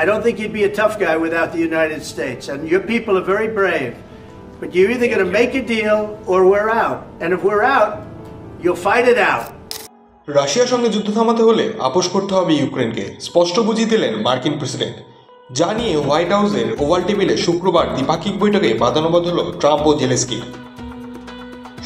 I don't think you'd be a tough guy without the United States. And your people are very brave. But you're either going to make a deal or we're out. And if we're out, you'll fight it out. রাশিয়ার সঙ্গে যুদ্ধ থামাতে হলে আপোষ করতে হবে ইউক্রেনকে, স্পষ্ট বুঝিয়ে দিলেন মার্কিন প্রেসিডেন্ট। যা নিয়ে হোয়াইট হাউসের ওভাল টেবিলে শুক্রবার দ্বিপাক্ষিক বৈঠকে বাদানুবাদ হল ট্রাম্প ও জেলেস্কির।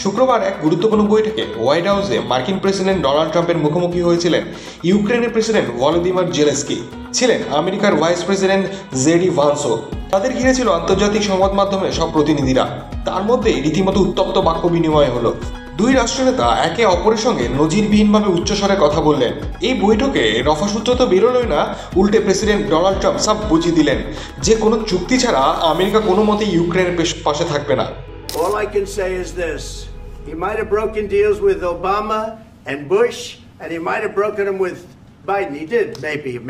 শুক্রবার এক গুরুত্বপূর্ণ বৈঠকে হোয়াইট হাউসে মার্কিন প্রেসিডেন্ট ডোনাল্ড ট্রাম্পের মুখোমুখি হয়েছিলেন ইউক্রেনের প্রেসিডেন্ট ভলোদিমির জেলেস্কি, ছিলেন আমেরিকার ভাইস প্রেসিডেন্ট জেডি ভান্সও। তাদের ঘিরে ছিল আন্তর্জাতিক সংবাদ মাধ্যমের সব প্রতিনিধিরা। তার মধ্যে রীতিমতো উত্তপ্ত বাক্য বিনিময় হলো। দুই রাষ্ট্রনেতা একে অপরের সঙ্গে নজিরবিহীনভাবে উচ্চস্বরে কথা বললেন। এই বৈঠকে রফাসূত্র তো বেরোলই না, উল্টে প্রেসিডেন্ট ডোনাল্ড ট্রাম্প সব বুঝিয়ে দিলেন যে কোনো চুক্তি ছাড়া আমেরিকা কোনো মতেই ইউক্রেনের পাশে থাকবে না। All I can say is this: he might have broken deals with Obama and Bush, and he might have broken them with Biden. He did,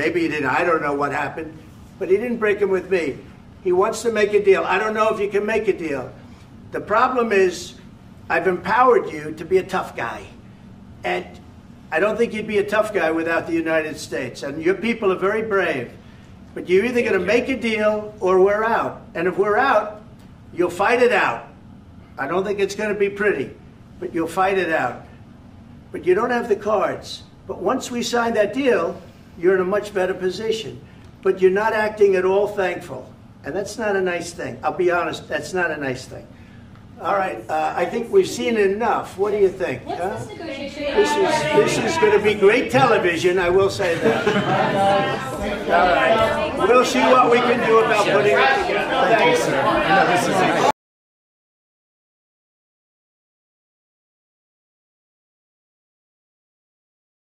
maybe he didn't. I don't know what happened, but he didn't break them with me. He wants to make a deal. I don't know if you can make a deal. The problem is, I've empowered you to be a tough guy. And I don't think you'd be a tough guy without the United States. And your people are very brave. But you're either going to make a deal or we're out. And if we're out, you'll fight it out. I don't think it's going to be pretty, but you'll fight it out. But you don't have the cards. But once we sign that deal, you're in a much better position. But you're not acting at all thankful. And that's not a nice thing. I'll be honest, that's not a nice thing. All right, I think we've seen enough. What do you think? This is going to be great television, I will say that. All right. We'll see what we can do about putting it together. Thank you, sir.